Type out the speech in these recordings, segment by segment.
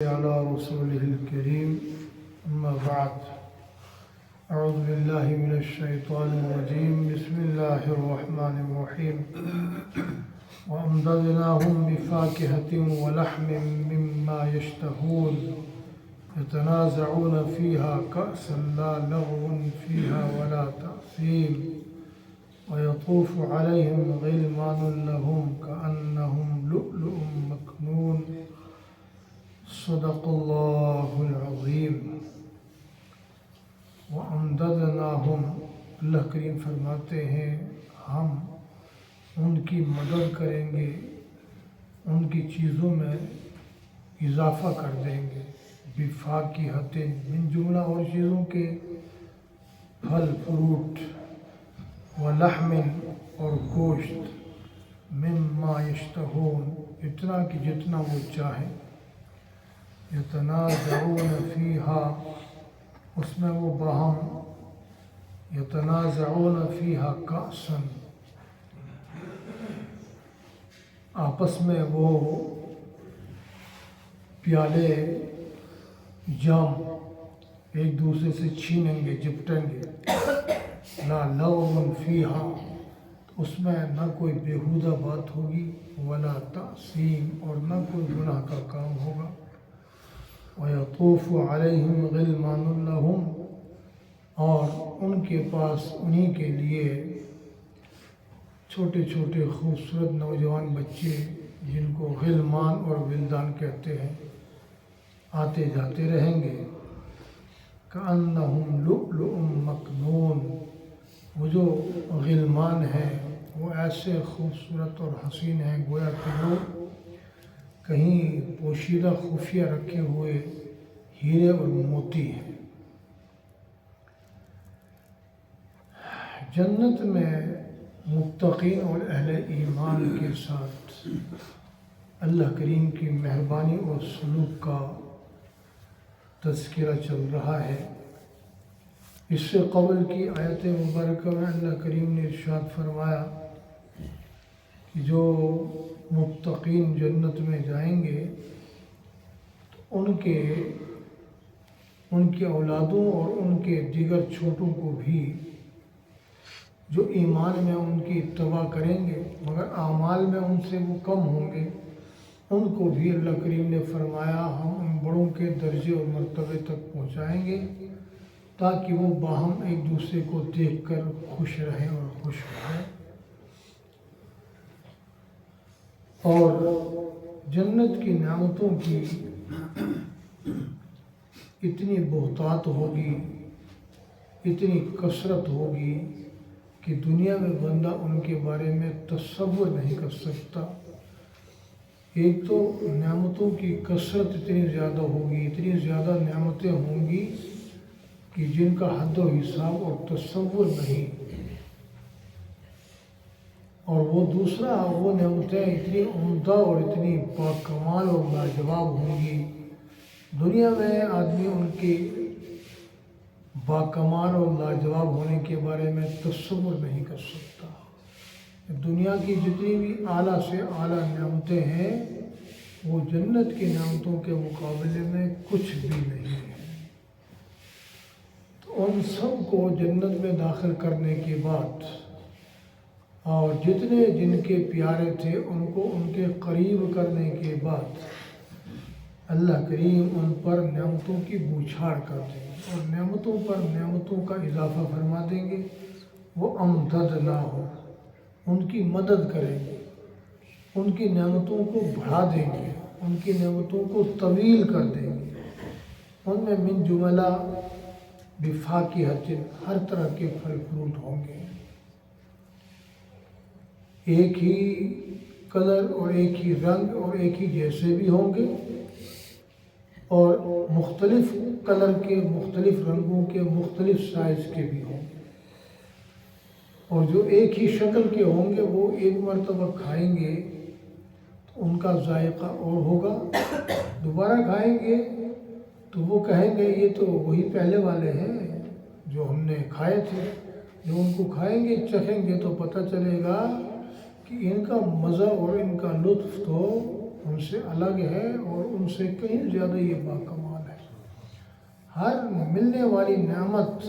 على رسوله الكريم أما بعد أعوذ بالله من الشيطان الرجيم بسم الله الرحمن الرحيم وأمددناهم بفاكهة ولحم مما يشتهون يتنازعون فيها كأسا لا لغو فيها ولا تأثيم ويطوف عليهم غلمان لهم كأنهم لؤلؤ مكنون صدق اللہ العظیم وَأَمْدَدْنَاهُمْ اللہ کریم فرماتے ہیں ہم ان کی مدد کریں گے، ان کی چیزوں میں اضافہ کر دیں گے، بِفَاكِهَةٍ من جملہ اور چیزوں کے پھل فروٹ، وَلَحْمٍ اور گوشت، مِمَّا يَشْتَهُونَ اتنا کہ جتنا وہ چاہیں، یتنازعون فیہا اس میں وہ باہم، یتنازعون فیہا کأسا آپس میں وہ پیالے جام ایک دوسرے سے چھینیں گے، جپٹیں گے، لا لغو فیہا اس میں نہ کوئی بیہودہ بات ہوگی، ولا تأثیم اور نہ کوئی گناہ کا کام ہوگا، وَيَطُوفُ عَلَيْهِمْ غِلْمَانٌ لَهُمْ اور ان کے پاس انہی کے لیے چھوٹے چھوٹے خوبصورت نوجوان بچے جن کو غلمان اور ولدان کہتے ہیں آتے جاتے رہیں گے، كَأَنَّهُمْ لُؤْلُؤٌ مَكْنُونٌ وہ جو غلمان ہیں وہ ایسے خوبصورت اور حسین ہیں گویا کہ وہ کہیں پوشیدہ خفیہ رکھے ہوئے ہیرے اور موتی ہیں۔ جنت میں متقین اور اہل ایمان کے ساتھ اللہ کریم کی مہربانی اور سلوک کا تذکرہ چل رہا ہے۔ اس سے قبل کی آیت مبارکہ میں اللہ کریم نے ارشاد فرمایا کہ جو متقین جنت میں جائیں گے تو ان کے اولادوں اور ان کے دیگر چھوٹوں کو بھی جو ایمان میں ان کی اتباع کریں گے مگر اعمال میں ان سے وہ کم ہوں گے، ان کو بھی اللہ کریم نے فرمایا ہم ان بڑوں کے درجے اور مرتبے تک پہنچائیں گے تاکہ وہ باہم ایک دوسرے کو دیکھ کر خوش رہیں اور خوش رہیں۔ اور جنت کی نعمتوں کی اتنی بہتات ہوگی، اتنی کثرت ہوگی کہ دنیا میں بندہ ان کے بارے میں تصور نہیں کر سکتا۔ ایک تو نعمتوں کی کثرت اتنی زیادہ ہوگی، اتنی زیادہ نعمتیں ہوں گی کہ جن کا حد و حساب اور تصور نہیں، اور وہ دوسرا وہ نعمتیں اتنی عمدہ اور اتنی باکمال اور لاجواب ہوں گی، دنیا میں آدمی ان کے باکمال اور لاجواب ہونے کے بارے میں تصور نہیں کر سکتا۔ دنیا کی جتنی بھی اعلیٰ سے اعلیٰ نعمتیں ہیں وہ جنت کی نعمتوں کے مقابلے میں کچھ بھی نہیں ہیں۔ تو ان سب کو جنت میں داخل کرنے کے بعد اور جتنے جن کے پیارے تھے ان کو ان کے قریب کرنے کے بعد اللہ کریم ان پر نعمتوں کی بوچھاڑ کر دیں گے اور نعمتوں پر نعمتوں کا اضافہ فرما دیں گے۔ وہ امددناہم ان کی مدد کریں گے، ان کی نعمتوں کو بڑھا دیں گے، ان کی نعمتوں کو طویل کر دیں گے۔ ان میں من جملہ بفاکہۃ ہر طرح کے پھل فروٹ ہوں گے، ایک ہی کلر اور ایک ہی رنگ اور ایک ہی جیسے بھی ہوں گے، اور مختلف کلر کے، مختلف رنگوں کے، مختلف سائز کے بھی ہوں گے، اور جو ایک ہی شکل کے ہوں گے وہ ایک مرتبہ کھائیں گے تو ان کا ذائقہ اور ہوگا، دوبارہ کھائیں گے تو وہ کہیں گے یہ تو وہی پہلے والے ہیں جو ہم نے کھائے تھے۔ جو ان کو کھائیں گے چکھیں گے تو پتہ چلے گا کہ ان کا مزہ اور ان کا لطف تو ان سے الگ ہے اور ان سے کہیں زیادہ یہ باکمال ہے۔ ہر ملنے والی نعمت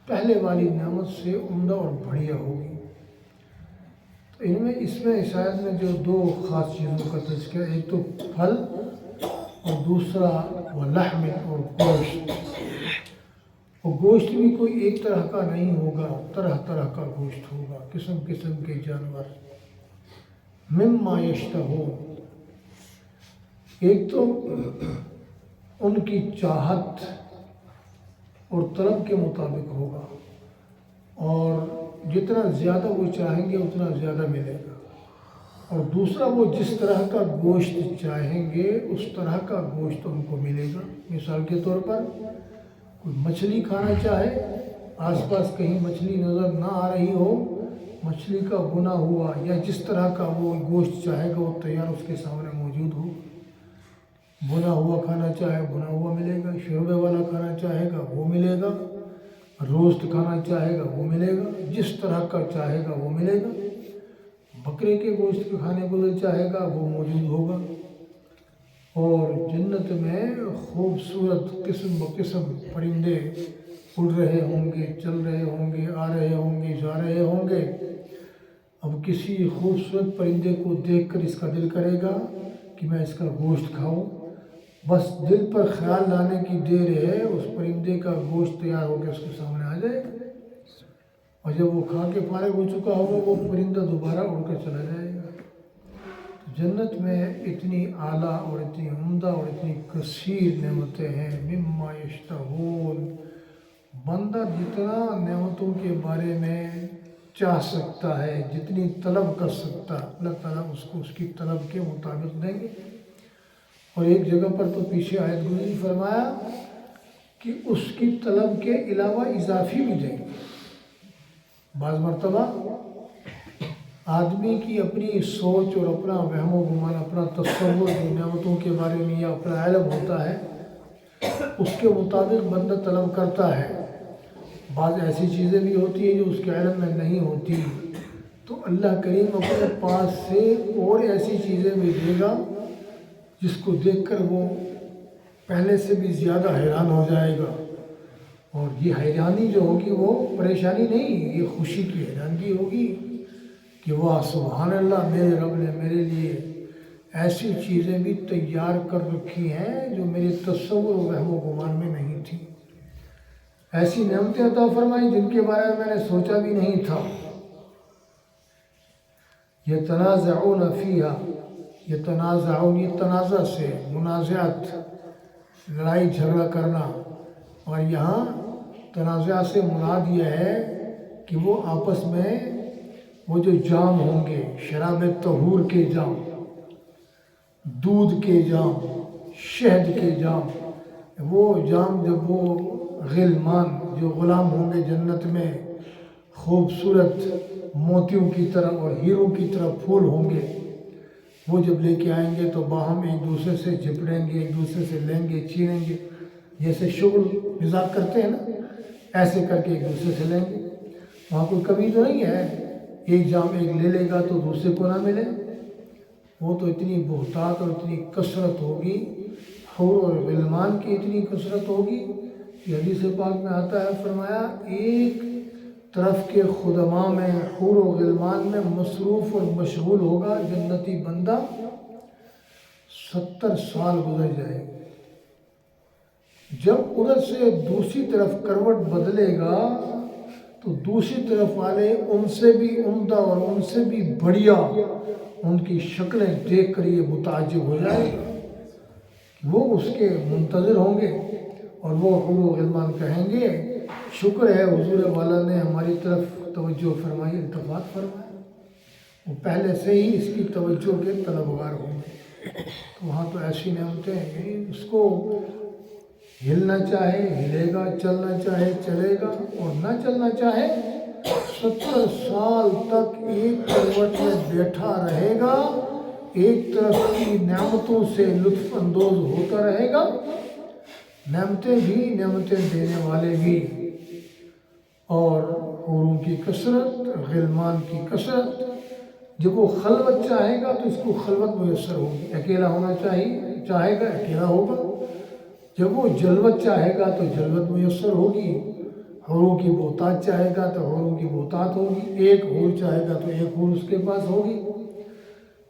پہلے والی نعمت سے عمدہ اور بڑھیا ہوگی۔ تو اس میں شاید میں جو دو خاص چیزوں کا تذکرہ، ایک تو پھل اور دوسرا وہ لحم اور گوشت۔ اور گوشت بھی کوئی ایک طرح کا نہیں ہوگا، طرح طرح کا گوشت ہوگا، قسم قسم کے جانور۔ مما یشتہون، ایک تو ان کی چاہت اور طلب کے مطابق ہوگا، اور جتنا زیادہ وہ چاہیں گے اتنا زیادہ ملے گا، اور دوسرا وہ جس طرح کا گوشت چاہیں گے اس طرح کا گوشت ان کو ملے گا۔ مثال کے طور پر کوئی مچھلی کھانا چاہے، آس پاس کہیں مچھلی نظر نہ آ رہی ہو، مچھلی کا بنا ہوا یا جس طرح کا وہ گوشت چاہے گا وہ تیار اس کے سامنے موجود ہو۔ بنا ہوا کھانا چاہے بنا ہوا ملے گا، شوربے والا کھانا چاہے گا وہ ملے گا، روسٹ کھانا چاہے گا وہ ملے گا، جس طرح کا چاہے گا وہ ملے گا۔ بکرے کے گوشت کے کھانے کو جو چاہے گا وہ موجود ہوگا۔ اور جنت میں خوبصورت قسم بقسم پرندے اڑ رہے ہوں گے، چل رہے ہوں گے، آ رہے ہوں گے، جا رہے ہوں گے۔ اب کسی خوبصورت پرندے کو دیکھ کر اس کا دل کرے گا کہ میں اس کا گوشت کھاؤں، بس دل پر خیال لانے کی دیر ہے، اس پرندے کا گوشت تیار ہو کے اس کے سامنے آ جائے گا، اور جب وہ کھا کے فارغ ہو چکا ہوگا وہ پرندہ دوبارہ اڑ کر چلا جائے گا۔ جنت میں اتنی اعلیٰ اور اتنی عمدہ اور اتنی کثیر نعمتیں ہیں۔ مما یشتہون، بندہ جتنا نعمتوں کے بارے میں چاہ سکتا ہے، جتنی طلب کر سکتا، اللہ تعالیٰ اس کو اس کی طلب کے مطابق دیں گے۔ اور ایک جگہ پر تو پیچھے آیت گزری فرمایا کہ اس کی طلب کے علاوہ اضافی بھی دیں گے۔ بعض مرتبہ آدمی کی اپنی سوچ اور اپنا وہم و گمان، اپنا تصور جو نعمتوں کے بارے میں یا اپنا علم ہوتا ہے اس کے مطابق بندہ طلب کرتا ہے۔ بعض ایسی چیزیں بھی ہوتی ہیں جو اس کے علم میں نہیں ہوتی، تو اللہ کریم اپنے پاس سے اور ایسی چیزیں بھی دے گا جس کو دیکھ کر وہ پہلے سے بھی زیادہ حیران ہو جائے گا۔ اور یہ حیرانی جو ہوگی وہ پریشانی نہیں، یہ خوشی کی حیرانگی ہوگی کہ واہ سبحان اللہ، میرے رب نے میرے لیے ایسی چیزیں بھی تیار کر رکھی ہیں جو میرے تصور و وہم و گمان میں نہیں تھی، ایسی نعمتیں عطا فرمائیں جن کے بارے میں نے سوچا بھی نہیں تھا۔ یتنازعون فیہا، یتنازعون، یہ تنازع سے منازعت، لڑائی جھگڑا کرنا، اور یہاں تنازع سے مراد یہ ہے کہ وہ آپس میں وہ جو جام ہوں گے، شراب طہور کے جام، دودھ کے جام، شہد کے جام، وہ جام جب وہ غلمان جو غلام ہوں گے جنت میں، خوبصورت موتیوں کی طرح اور ہیروں کی طرح پھول ہوں گے، وہ جب لے کے آئیں گے تو باہم ایک دوسرے سے جھپڑیں گے، ایک دوسرے سے لیں گے، چھینیں گے، جیسے شغل مذاق کرتے ہیں نا، ایسے کر کے ایک دوسرے سے لیں گے۔ وہاں کوئی کمی تو نہیں ہے، ایک جام ایک لے لے گا تو دوسرے کو نہ ملے، وہ تو اتنی بہتات اور اتنی کثرت ہوگی، حور اور غلمان کی اتنی کثرت ہوگی کہ حدیث پاک میں آتا ہے، فرمایا ایک طرف کے خدماء میں، حور و غلمان میں مصروف اور مشغول ہوگا جنتی بندہ، 70 سال گزر جائے گا۔ جب ادھر سے دوسری طرف کروٹ بدلے گا تو دوسری طرف والے ان سے بھی عمدہ اور ان سے بھی بڑھیا ان کی شکلیں دیکھ کر یہ متعجب ہو جائے گا، وہ اس کے منتظر ہوں گے، اور وہ حور و غلمان کہیں گے شکر ہے حضور والا نے ہماری طرف توجہ فرمائی، التفات فرمائی، وہ پہلے سے ہی اس کی توجہ کے طلبگار ہوں گے۔ تو وہاں تو ایسی نعمتیں ہیں، اس کو ہلنا چاہے ہلے گا، چلنا چاہے چلے گا، اور نہ چلنا چاہے 70 سال تک ایک کروٹ میں بیٹھا رہے گا، ایک طرف کی نعمتوں سے لطف اندوز ہوتا رہے گا، نعمتیں بھی، نعمتیں دینے والے بھی، اور حوروں کی کثرت، غلمان کی کثرت، جب وہ خلوت چاہے گا تو اس کو خلوت میسر ہوگی، اکیلا ہونا چاہے گا اکیلا ہوگا، جب وہ جلوت چاہے گا تو جلوت میسر ہوگی، حوروں کی بہتات چاہے گا تو حوروں کی بہتات ہوگی، ایک حور چاہے گا تو ایک حور اس کے پاس ہوگی،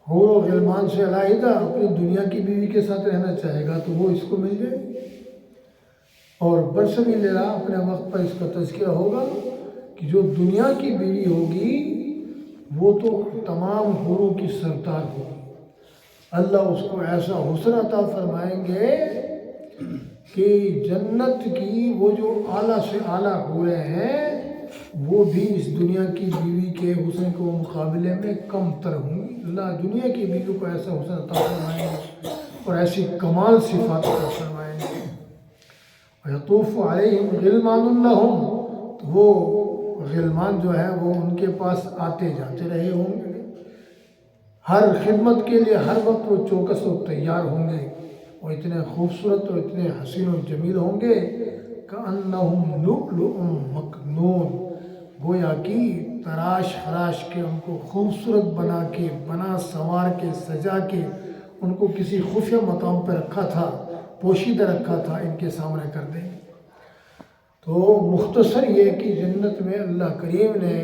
حور و غلمان سے علیحدہ اپنی دنیا کی بیوی کے ساتھ رہنا چاہے گا تو وہ اس کو مل جائے گی۔ اور برسبیل اللہ اپنے وقت پر اس کا تذکیہ ہوگا کہ جو دنیا کی بیوی ہوگی وہ تو تمام حوروں کی سردار ہوگی، اللہ اس کو ایسا حسن عطا فرمائیں گے کہ جنت کی وہ جو اعلیٰ سے اعلیٰ حوریں ہیں وہ بھی اس دنیا کی بیوی کے حسن کے مقابلے میں کم تر ہوں گی۔ اللہ دنیا کی بیوی کو ایسا حسن عطا فرمائیں گے اور ایسی کمال صفات عطا فرمائیں گے۔ وَيَطُوفُ عَلَيْهِمْ غِلْمَانٌ لَهُمْ، تو وہ غلمان جو ہے وہ ان کے پاس آتے جاتے رہے ہوں گے، ہر خدمت کے لیے ہر وقت وہ چوکس و تیار ہوں گے، وہ اتنے خوبصورت اور اتنے حسین و جمیل ہوں گے كَأَنَّهُمْ لُؤْلُؤٌ مَكْنُونٌ، گویا کہ تراش خراش کے ان کو خوبصورت بنا سنوار کے سجا کے ان کو کسی خفیہ مقام پہ رکھا تھا، پوشیدہ رکھا تھا، ان کے سامنے کر دیں گے۔ تو مختصر یہ کہ جنت میں اللہ کریم نے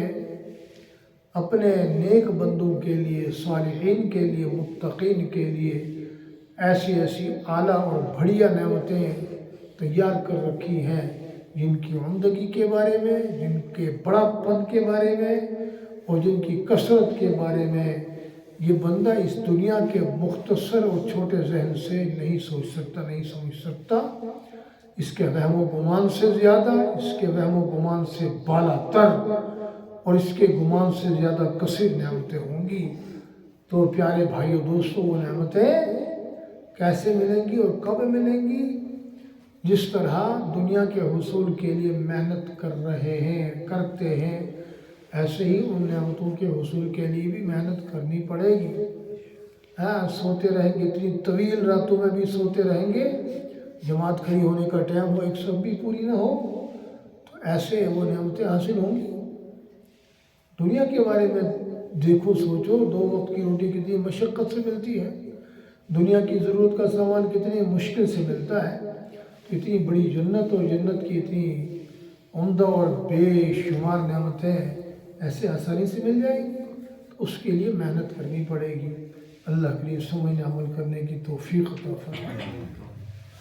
اپنے نیک بندوں کے لیے، صالحین کے لیے، متقین کے لیے ایسی ایسی اعلیٰ اور بڑھیا نعمتیں تیار کر رکھی ہیں جن کی عمدگی کے بارے میں، جن کے بڑا پن کے بارے میں اور جن کی کثرت کے بارے میں یہ بندہ اس دنیا کے مختصر اور چھوٹے ذہن سے نہیں سوچ سکتا، نہیں سمجھ سکتا۔ اس کے وہم و گمان سے زیادہ، اس کے وہم و گمان سے بالا تر اور اس کے گمان سے زیادہ کثیر نعمتیں ہوں گی۔ تو پیارے بھائیو دوستو، وہ نعمتیں کیسے ملیں گی اور کب ملیں گی؟ جس طرح دنیا کے حصول کے لیے محنت کرتے ہیں، ایسے ہی ان نعمتوں کے حصول کے لیے بھی محنت کرنی پڑے گی۔ سوتے رہیں گے، اتنی طویل راتوں میں بھی سوتے رہیں گے، جماعت کھڑی ہونے کا ٹائم ہو، ایک سب بھی پوری نہ ہو، تو ایسے وہ نعمتیں حاصل ہوں گی۔ دنیا کے بارے میں دیکھو، سوچو، 2 وقت کی روٹی کتنی مشقت سے ملتی ہے، دنیا کی ضرورت کا سامان کتنی مشکل سے ملتا ہے، تو اتنی بڑی جنت اور جنت کی اتنی عمدہ اور بے شمار نعمتیں ایسے آسانی سے مل جائیں گی، تو اس کے لیے محنت کرنی پڑے گی۔ اللہ کریم سمجھنے عمل کرنے کی توفیق عطا فرمائے۔